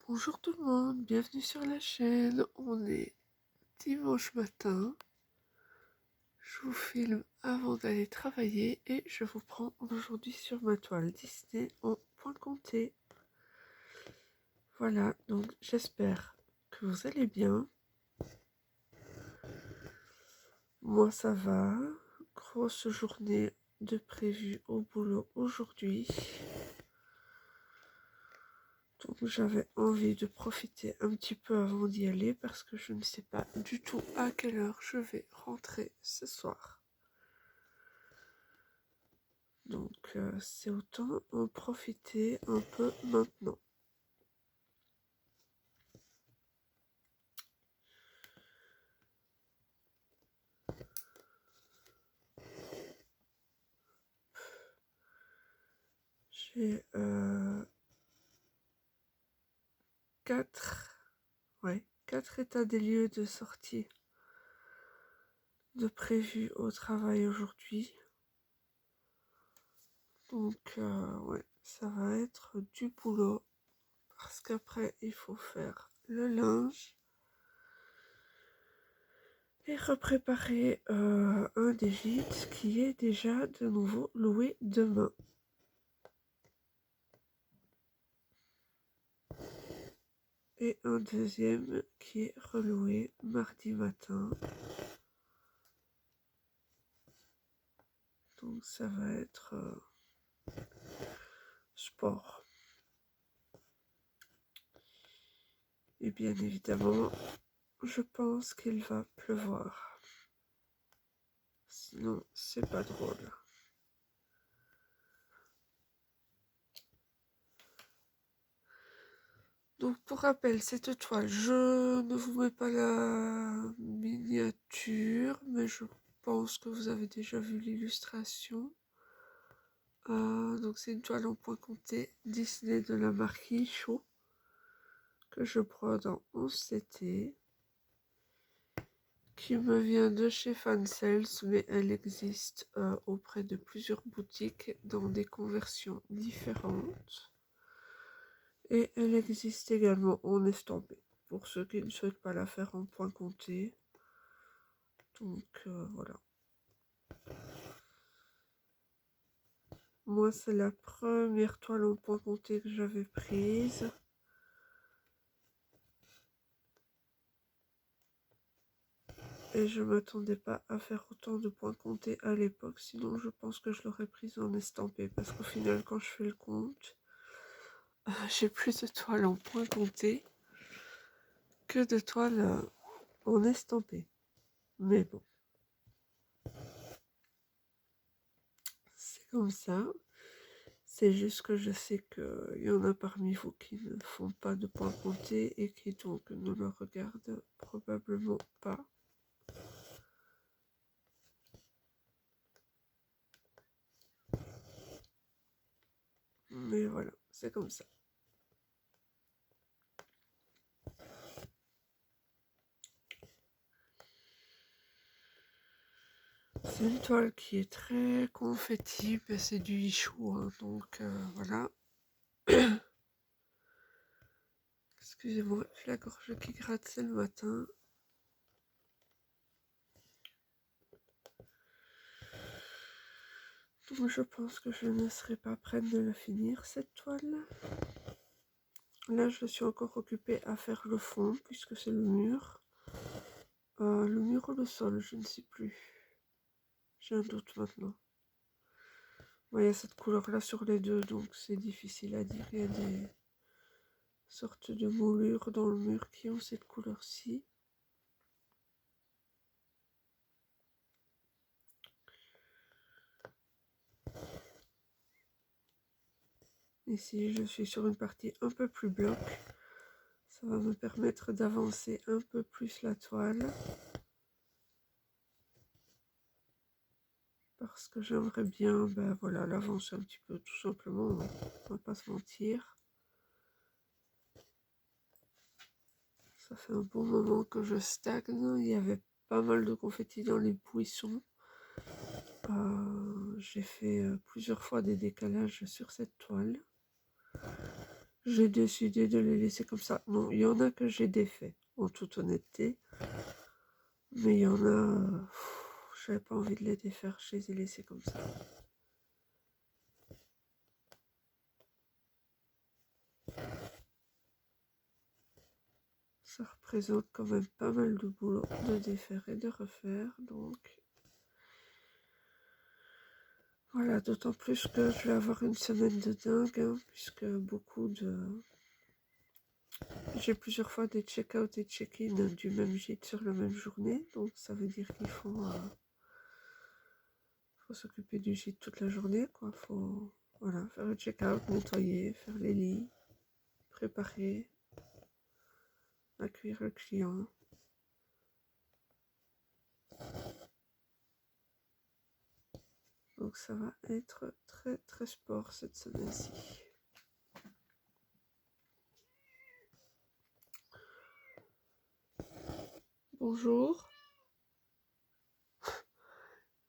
Bonjour tout le monde, bienvenue sur la chaîne. On est dimanche matin. Je vous filme avant d'aller travailler et je vous prends aujourd'hui sur ma toile Disney en point compté. Voilà, donc j'espère que vous allez bien. Moi ça va. Grosse journée de prévu au boulot aujourd'hui. Donc j'avais envie de profiter un petit peu avant d'y aller parce que je ne sais pas du tout à quelle heure je vais rentrer ce soir. Donc c'est autant en profiter un peu maintenant. J'ai 4 états des lieux de sortie de prévu au travail aujourd'hui. Donc ouais, ça va être du boulot parce qu'après il faut faire le linge et repréparer un des gîtes qui est déjà de nouveau loué demain. Et un deuxième qui est reloué mardi matin. Donc ça va être sport. Et bien évidemment, je pense qu'il va pleuvoir. Sinon, c'est pas drôle. Donc pour rappel, cette toile, je ne vous mets pas la miniature, mais je pense que vous avez déjà vu l'illustration. Donc c'est une toile en point compté Disney de la marque Isho que je brode en 11CT, qui me vient de chez Fansales, mais elle existe auprès de plusieurs boutiques dans des conversions différentes. Et elle existe également en estampé, pour ceux qui ne souhaitent pas la faire en point compté. Donc voilà. Moi, c'est la première toile en point compté que j'avais prise. Et je m'attendais pas à faire autant de points comptés à l'époque, sinon je pense que je l'aurais prise en estampé. Parce qu'au final, quand je fais le compte, j'ai plus de toiles en point compté que de toiles en estampé. Mais bon, c'est comme ça. C'est juste que je sais qu'il y en a parmi vous qui ne font pas de points comptés et qui donc ne le regardent probablement pas. Mais voilà, c'est comme ça. C'est une toile qui est très confetti, mais c'est du Ichou, hein, donc voilà. Excusez-moi, j'ai la gorge qui gratte, c'est le matin. Donc je pense que je ne serai pas prête de la finir, cette toile. Là, je suis encore occupée à faire le fond, puisque c'est le mur. Le mur ou le sol, je ne sais plus. J'ai un doute maintenant. Il y a cette couleur-là sur les deux, donc c'est difficile à dire. Il y a des sortes de moulures dans le mur qui ont cette couleur-ci. Ici, je suis sur une partie un peu plus bloc. Ça va me permettre d'avancer un peu plus la toile. Parce que j'aimerais bien, ben voilà, l'avancer un petit peu, tout simplement. On va pas se mentir. Ça fait un bon moment que je stagne. Il y avait pas mal de confettis dans les buissons. J'ai fait plusieurs fois des décalages sur cette toile. j'ai décidé de les laisser comme ça. Non, il y en a que j'ai défait, en toute honnêteté. Mais il y en a, j'avais pas envie de les défaire, je les ai laissés comme ça. Ça représente quand même pas mal de boulot de défaire et de refaire, donc voilà, d'autant plus que je vais avoir une semaine de dingue, hein, puisque j'ai plusieurs fois des check-out et check-in du même gîte sur la même journée, donc ça veut dire qu'il faut s'occuper du gîte toute la journée, quoi. Faut voilà, faire le check-out, nettoyer, faire les lits, préparer, accueillir le client. Donc ça va être très très sport cette semaine-ci. Bonjour. Je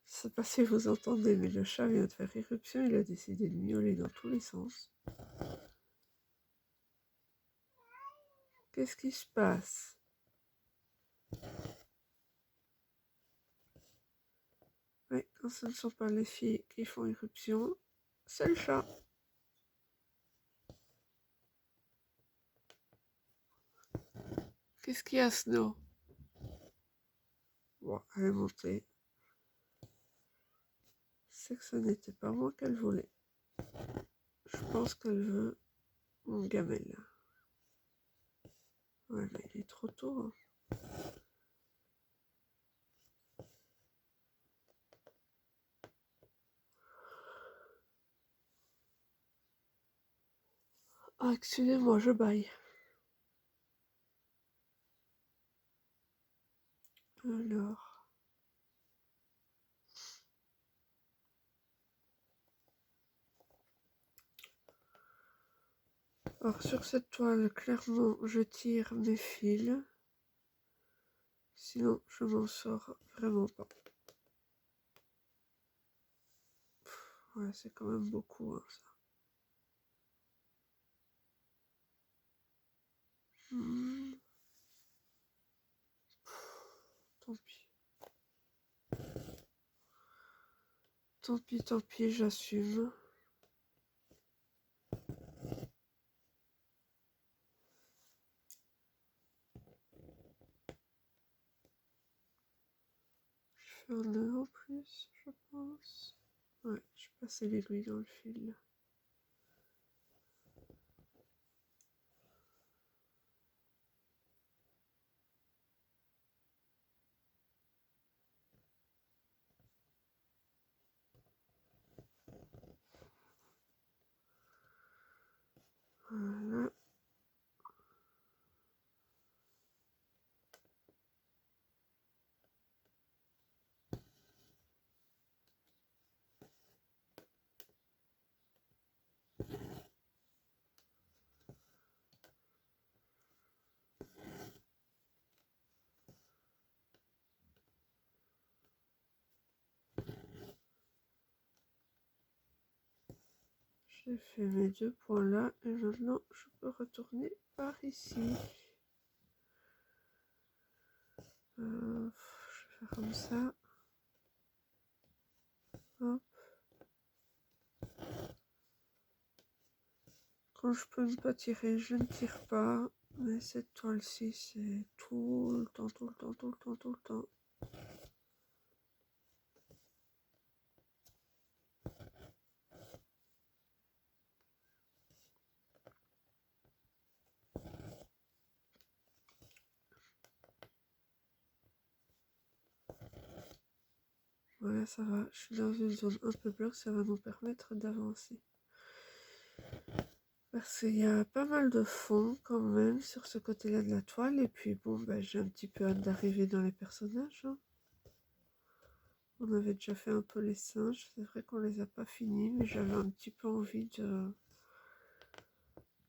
sais pas si vous entendez, mais le chat vient de faire éruption, il a décidé de miauler dans tous les sens. Qu'est-ce qui se passe? Oui, quand ce ne sont pas les filles qui font éruption, c'est le chat. Qu'est-ce qu'il y a, Snow? Bon, elle est montée. C'est que ce n'était pas moi qu'elle voulait. Je pense qu'elle veut mon gamelle. Ouais, mais il est trop tôt. Hein. Ah, excusez-moi, je baille. Alors. Alors, sur cette toile, clairement, je tire mes fils. Sinon, je m'en sors vraiment pas. Ouais, c'est quand même beaucoup, hein, ça. Tant pis. Tant pis, j'assume. Je fais un nœud en plus, je pense. Ouais, je passais l'aiguille dans le fil. Voilà. J'ai fait mes 2 points là et maintenant je peux retourner par ici. Je vais faire comme ça. Hop. Quand je peux ne pas tirer, je ne tire pas. Mais cette toile-ci, c'est tout le temps, tout le temps, tout le temps, tout le temps. Voilà, ça va. Je suis dans une zone un peu bloc, ça va nous permettre d'avancer. Parce qu'il y a pas mal de fond quand même sur ce côté-là de la toile. Et puis bon, ben, j'ai un petit peu hâte d'arriver dans les personnages. Hein. On avait déjà fait un peu les singes. C'est vrai qu'on les a pas finis, mais j'avais un petit peu envie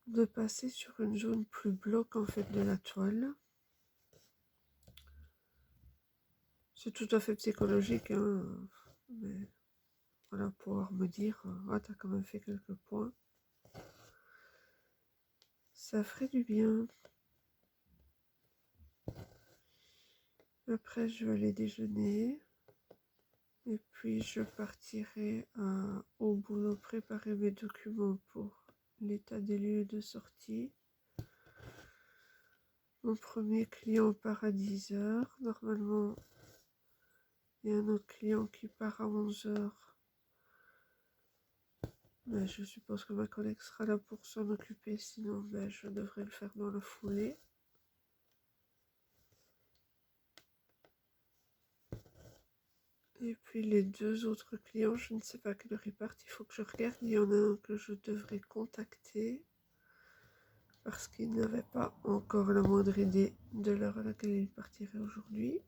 de passer sur une zone plus bloc en fait de la toile. C'est tout à fait psychologique, hein, mais voilà, pouvoir me dire, ah, t'as quand même fait quelques points. Ça ferait du bien. Après, je vais aller déjeuner. Et puis, je partirai au boulot préparer mes documents pour l'état des lieux de sortie. Mon premier client part à 10 h. Normalement, il y a un autre client qui part à 11 h. Mais je suppose que ma collègue sera là pour s'en occuper. Sinon, je devrais le faire dans la foulée. Et puis les deux autres clients, je ne sais pas à quelle heure ils partent. Il faut que je regarde. Il y en a un que je devrais contacter parce qu'il n'avait pas encore la moindre idée de l'heure à laquelle il partirait aujourd'hui.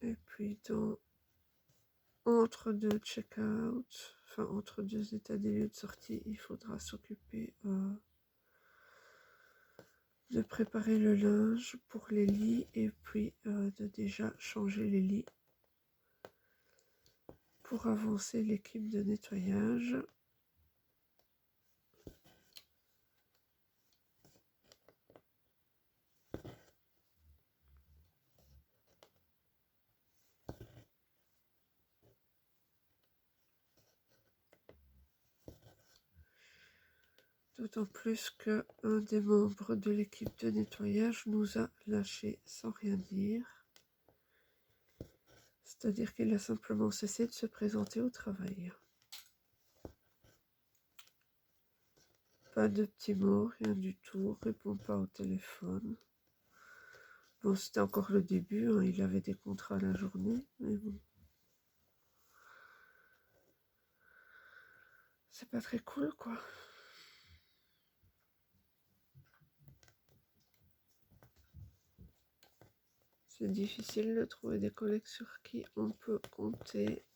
Et puis entre deux check-out, enfin entre deux états des lieux de sortie, il faudra s'occuper de préparer le linge pour les lits et puis de déjà changer les lits pour avancer l'équipe de nettoyage. D'autant plus qu'un des membres de l'équipe de nettoyage nous a lâché sans rien dire. C'est-à-dire qu'il a simplement cessé de se présenter au travail. Pas de petits mots, rien du tout, répond pas au téléphone. Bon, c'était encore le début, hein, il avait des contrats la journée, mais bon. C'est pas très cool, quoi. C'est difficile de trouver des collègues sur qui on peut compter.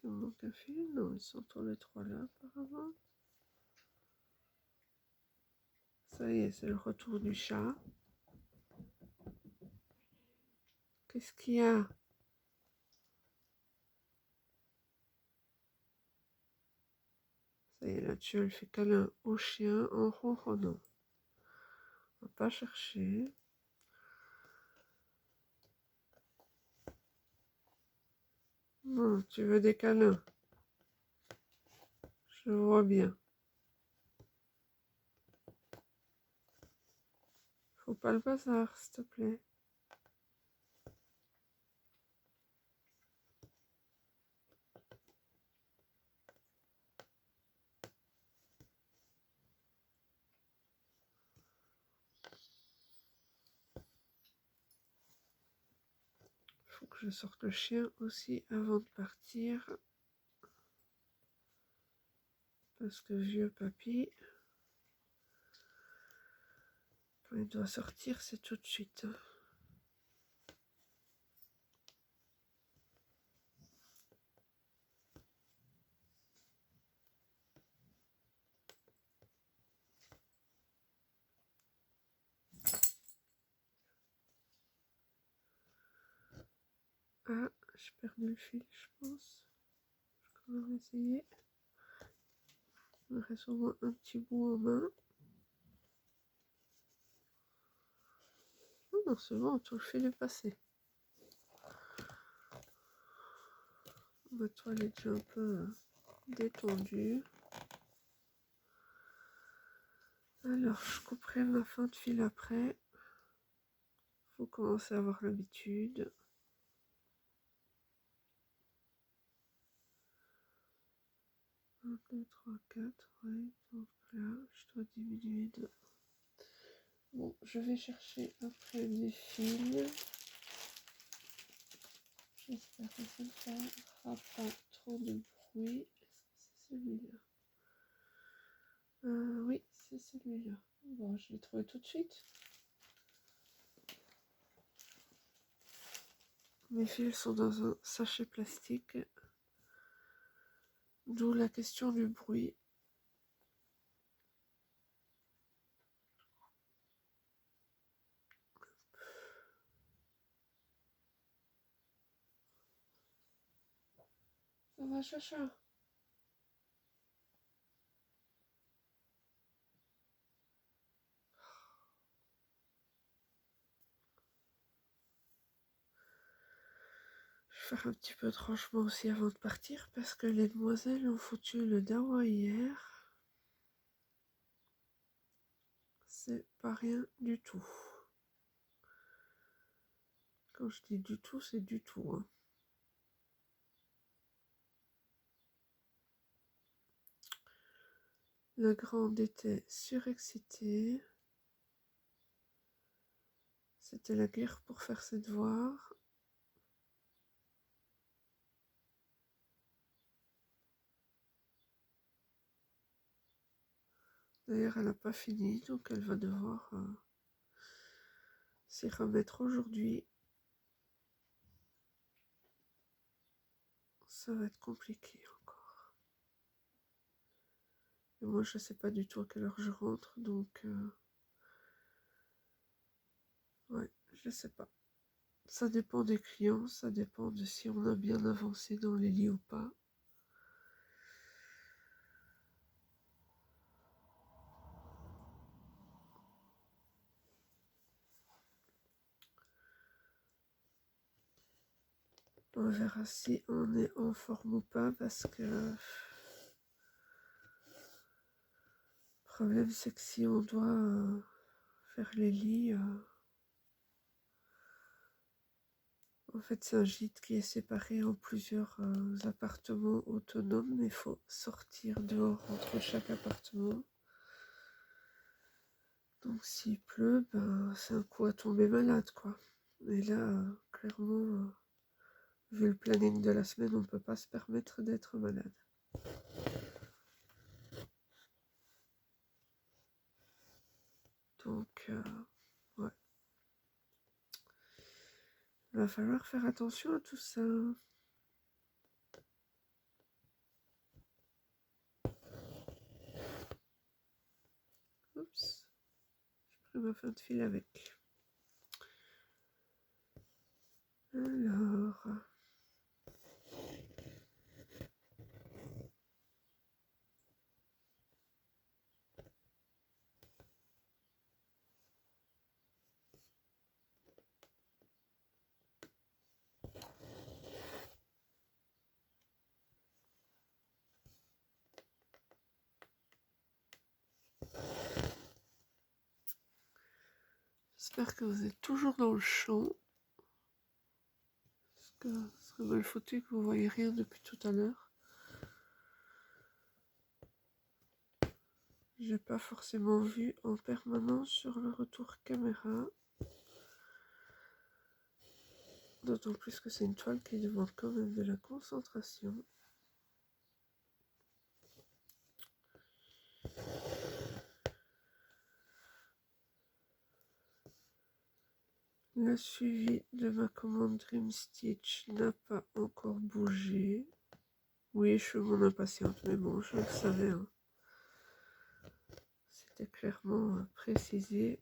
Il me manque un fil? Non, ils sont tous les trois là, apparemment. Ça y est, c'est le retour du chat. Qu'est-ce qu'il y a? Ça y est, là-dessus, elle fait câlin au chien en ronronnant. On va pas chercher. Non, tu veux des câlins? Je vois bien. Faut pas le bazar, s'il te plaît. Faut que je sorte le chien aussi avant de partir. Parce que vieux papy, quand il doit sortir, c'est tout de suite. Ah, j'ai perdu le fil, je pense. Je vais quand même essayer. Il me reste au moins un petit bout en main. Oh non, c'est bon, tout le fil est passé. Ma toile est déjà un peu détendue. Alors, je couperai ma fin de fil après. Faut commencer à avoir l'habitude. 1, 2, 3, 4, ouais, donc là, je dois diminuer de... Bon, je vais chercher après des fils. J'espère que ça ne fera pas trop de bruit. Est-ce que c'est celui-là? Oui, c'est celui-là. Bon, je l'ai trouvé tout de suite. Mes fils sont dans un sachet plastique. D'où la question du bruit. Ça va, Chacha? Je vais faire un petit peu de rangement aussi avant de partir parce que les demoiselles ont foutu le dawa hier. C'est pas rien du tout. Quand je dis du tout, c'est du tout. Hein. La grande était surexcitée. C'était la guerre pour faire ses devoirs. D'ailleurs, elle n'a pas fini, donc elle va devoir s'y remettre aujourd'hui. Ça va être compliqué encore. Et moi, je ne sais pas du tout à quelle heure je rentre, donc ouais, je sais pas. Ça dépend des clients, ça dépend de si on a bien avancé dans les lits ou pas. On verra si on est en forme ou pas parce que le problème c'est que si on doit faire les lits, en fait c'est un gîte qui est séparé en plusieurs appartements autonomes, mais il faut sortir dehors entre chaque appartement. Donc s'il pleut, ben, c'est un coup à tomber malade quoi. Et là, clairement, vu le planning de la semaine, on ne peut pas se permettre d'être malade. Donc, ouais. Il va falloir faire attention à tout ça. Oups. J'ai pris ma fin de fil avec. Alors... J'espère que vous êtes toujours dans le champ. Parce que ce serait mal foutu que vous voyez rien depuis tout à l'heure. J'ai pas forcément vu en permanence sur le retour caméra. D'autant plus que c'est une toile qui demande quand même de la concentration. Le suivi de ma commande Dream Stitch n'a pas encore bougé. Oui, je suis mon impatiente, mais bon, je le savais. Hein. C'était clairement précisé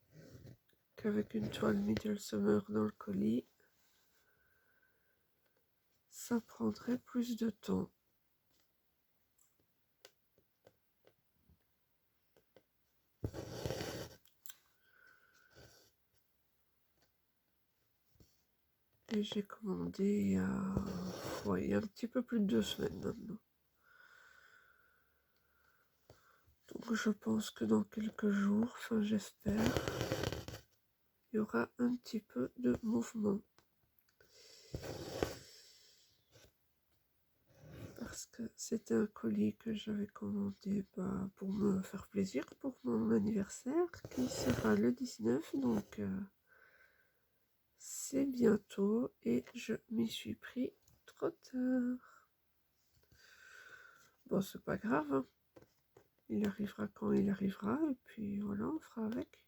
qu'avec une toile Middle Summer dans le colis, ça prendrait plus de temps. Et j'ai commandé il y a un petit peu plus de 2 semaines maintenant. Donc je pense que dans quelques jours, enfin j'espère, il y aura un petit peu de mouvement. Parce que c'était un colis que j'avais commandé pour me faire plaisir pour mon anniversaire qui sera le 19, donc c'est bientôt et je m'y suis pris trop tard. Bon, c'est pas grave, hein. Il arrivera quand il arrivera et puis voilà, on fera avec.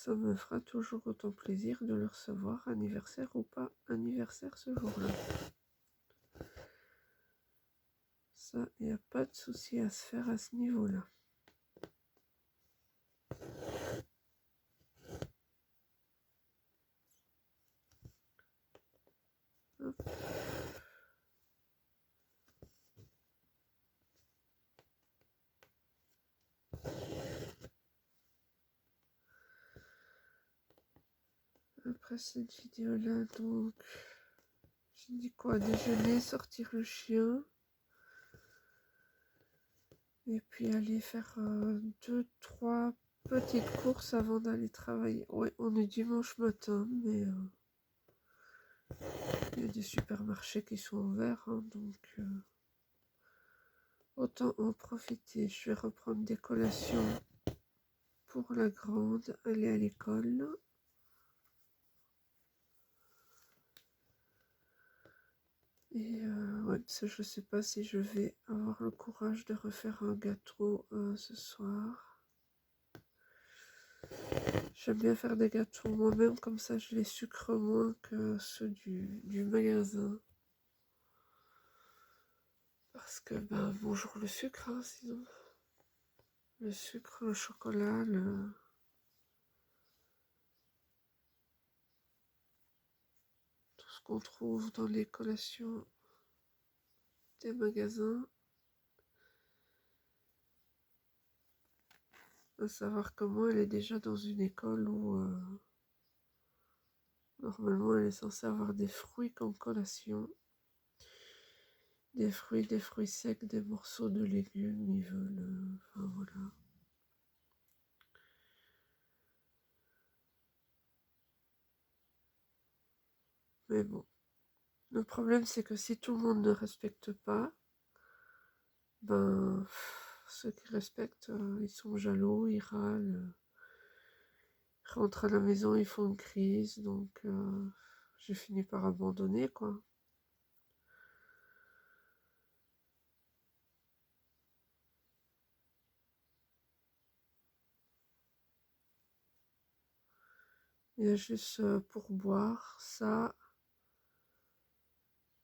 ça me fera toujours autant plaisir de le recevoir, anniversaire ou pas anniversaire ce jour-là. Ça, il n'y a pas de souci à se faire à ce niveau-là. Hop. Après cette vidéo-là, donc, j'ai dit quoi? Déjeuner, sortir le chien. Et puis aller faire 2-3 petites courses avant d'aller travailler. Ouais, on est dimanche matin, mais il y a des supermarchés qui sont ouverts, hein, donc autant en profiter. Je vais reprendre des collations pour la grande, aller à l'école. Et ouais, parce que je sais pas si je vais avoir le courage de refaire un gâteau ce soir. J'aime bien faire des gâteaux moi-même, comme ça je les sucre moins que ceux du magasin. Parce que, ben, bonjour le sucre, hein, sinon. Le sucre, le chocolat, tout ce qu'on trouve dans les collations des magasins. À savoir comment elle est déjà dans une école où normalement elle est censée avoir des fruits comme collation. Des fruits secs, des morceaux de légumes, ils veulent. Enfin voilà. Mais bon. Le problème c'est que si tout le monde ne respecte pas, ben ceux qui respectent, ils sont jaloux, ils râlent. Ils rentrent à la maison, ils font une crise, donc j'ai fini par abandonner quoi. Il y a juste pour boire, ça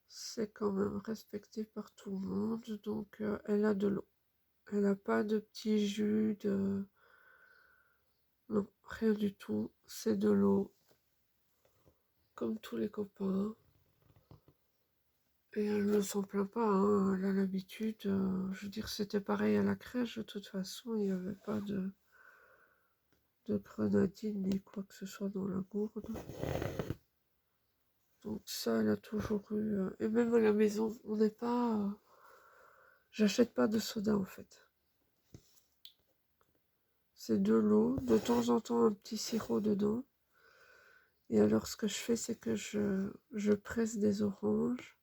c'est quand même respecté par tout le monde, donc elle a de l'eau. Elle n'a pas de petit jus, non, rien du tout, c'est de l'eau, comme tous les copains. Et elle ne s'en plaint pas, hein. Elle a l'habitude, je veux dire, c'était pareil à la crèche, de toute façon, il n'y avait pas de grenadine ni quoi que ce soit dans la gourde. Donc ça, elle a toujours eu, et même à la maison, on n'est pas, j'achète pas de soda en fait. C'est de l'eau, de temps en temps un petit sirop dedans. Et alors ce que je fais, c'est que je presse des oranges.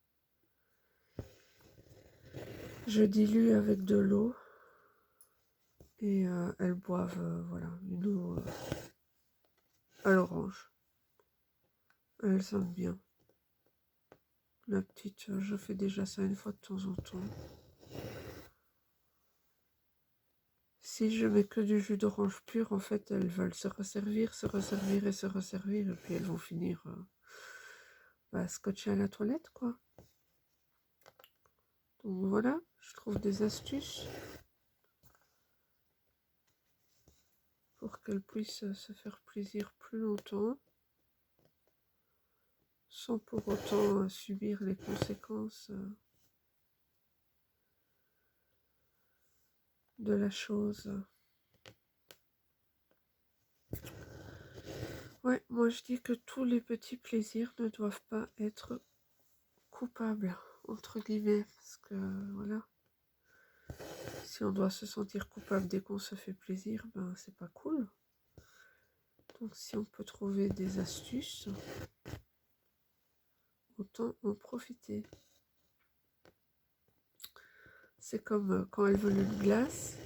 Je dilue avec de l'eau. Et elles boivent, voilà, une eau à l'orange. Elles aiment bien. La petite, je fais déjà ça une fois de temps en temps. Si je mets que du jus d'orange pur, en fait, elles veulent se resservir et se resservir. Et puis elles vont finir scotchées à la toilette, quoi. Donc voilà, je trouve des astuces pour qu'elles puissent se faire plaisir plus longtemps, sans pour autant subir les conséquences de la chose. Ouais, moi je dis que tous les petits plaisirs ne doivent pas être coupables, entre guillemets, parce que voilà, si on doit se sentir coupable dès qu'on se fait plaisir, ben c'est pas cool. Donc si on peut trouver des astuces, autant en profiter. C'est comme quand elles veulent une glace,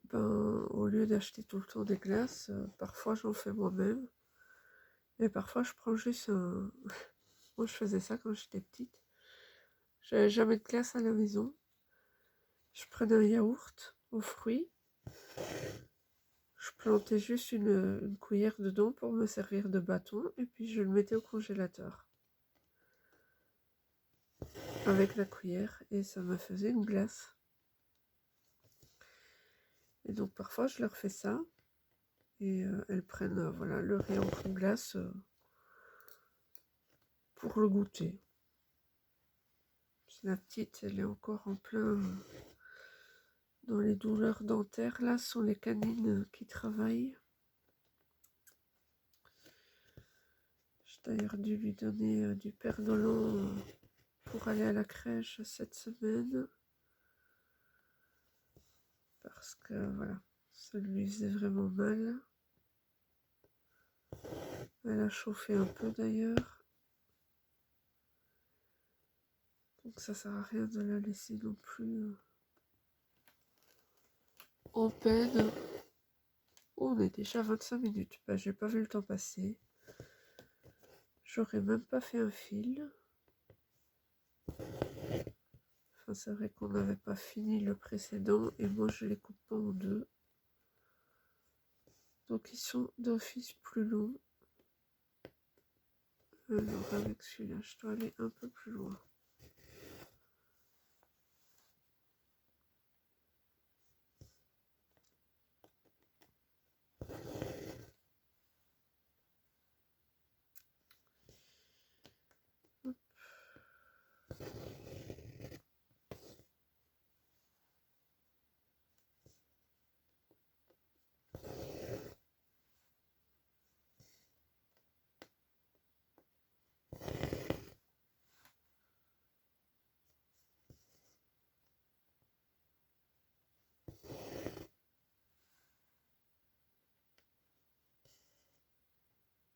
ben au lieu d'acheter tout le temps des glaces, parfois j'en fais moi-même. Et parfois je prends juste un... Moi je faisais ça quand j'étais petite. J'avais jamais de glace à la maison. Je prenais un yaourt aux fruits. je plantais juste une cuillère dedans pour me servir de bâton et puis je le mettais au congélateur avec la cuillère et ça me faisait une glace. Et donc parfois je leur fais ça et elles prennent voilà, le riz en glace pour le goûter. La petite, elle est encore en plein dans les douleurs dentaires. Là, ce sont les canines qui travaillent. J'ai d'ailleurs dû lui donner du Perdolon pour aller à la crèche cette semaine. Parce que voilà, ça lui faisait vraiment mal. Elle a chauffé un peu d'ailleurs. Donc ça sert à rien de la laisser non plus en peine. Oh, on est déjà à 25 minutes. Bah, j'ai pas vu le temps passer. J'aurais même pas fait un fil. Enfin, c'est vrai qu'on n'avait pas fini le précédent et moi je les coupe pas en deux. Donc ils sont d'office plus longs. Alors avec celui-là, je dois aller un peu plus loin. Hop.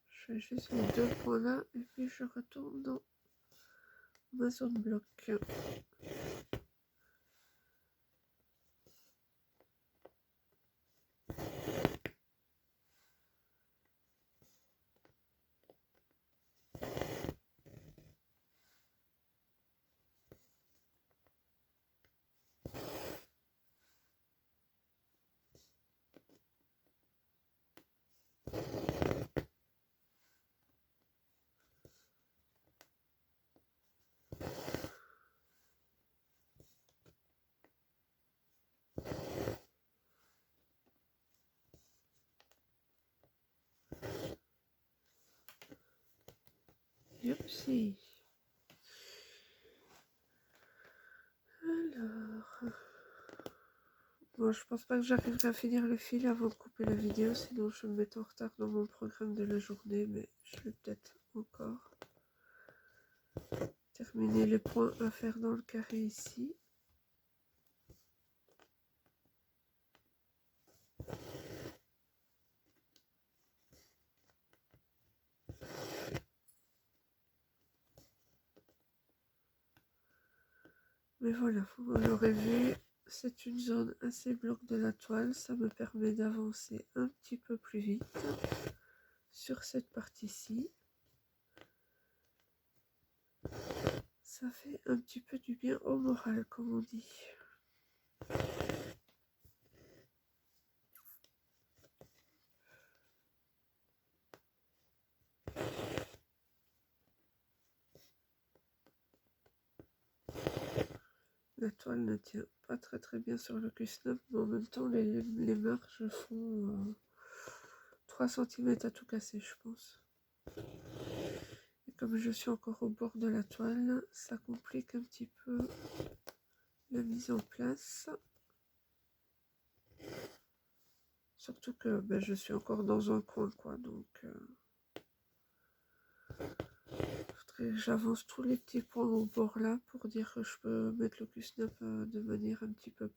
Je fais juste les deux points là et puis je retourne dans ma zone bloc. Yopsi. Alors... Bon, je pense pas que j'arriverai à finir le fil avant de couper la vidéo, sinon je vais me mettre en retard dans mon programme de la journée, mais je vais peut-être encore terminer les points à faire dans le carré ici. Mais voilà, vous l'aurez vu, c'est une zone assez bloc de la toile, ça me permet d'avancer un petit peu plus vite sur cette partie-ci. Ça fait un petit peu du bien au moral, comme on dit. La toile ne tient pas très bien sur le Q9, mais en même temps les marges font 3 cm à tout casser, je pense. Et comme je suis encore au bord de la toile, ça complique un petit peu la mise en place. Surtout que ben, je suis encore dans un coin, quoi, donc faudrait que j'avance tous les petits points au bord là pour dire que je peux mettre le Q9 de manière un petit peu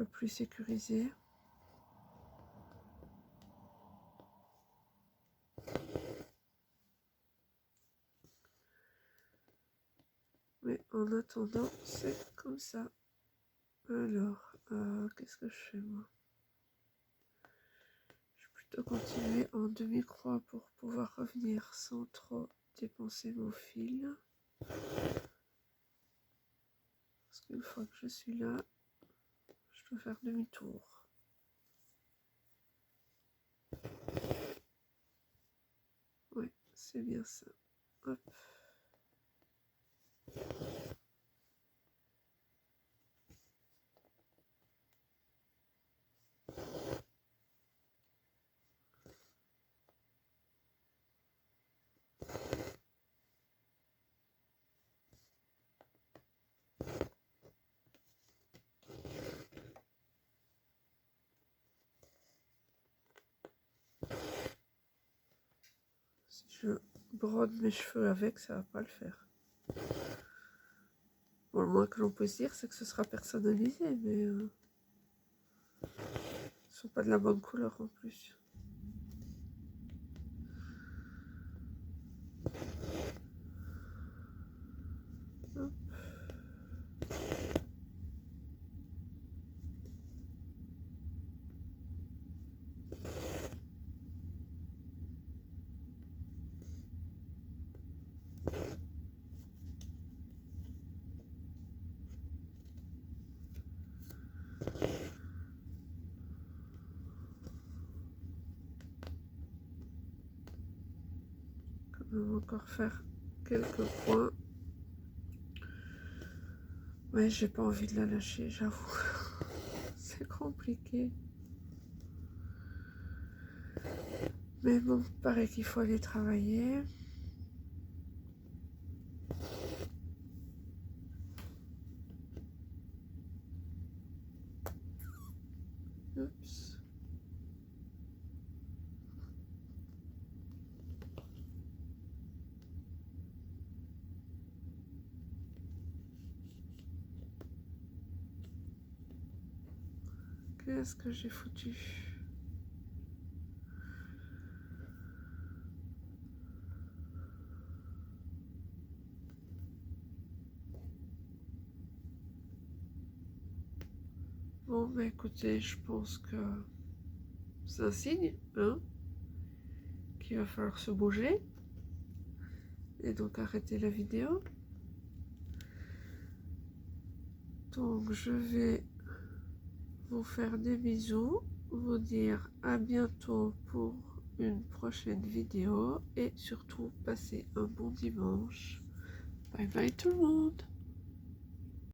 plus sécurisée. Mais en attendant, c'est comme ça. Alors, qu'est-ce que je fais moi? Je vais plutôt continuer en demi-croix pour pouvoir revenir sans trop dépenser mon fil. Parce qu'une fois que je suis là, je je dois faire demi-tour. Oui, c'est bien ça. Hop. Si je brode mes cheveux avec, ça va pas le faire. Bon, le moins que l'on puisse dire, c'est que ce sera personnalisé, mais ils sont pas de la bonne couleur en plus. Hop. On va encore faire quelques points. Ouais, j'ai pas envie de la lâcher, j'avoue. C'est compliqué. Mais bon, pareil qu'il faut aller travailler. Oups. Qu'est-ce que j'ai foutu? Bon, bah écoutez, je pense que c'est un signe, hein, qu'il va falloir se bouger. Et donc arrêter la vidéo. Donc je vais vous faire des bisous, vous dire à bientôt pour une prochaine vidéo et surtout passez un bon dimanche. Bye bye tout le monde.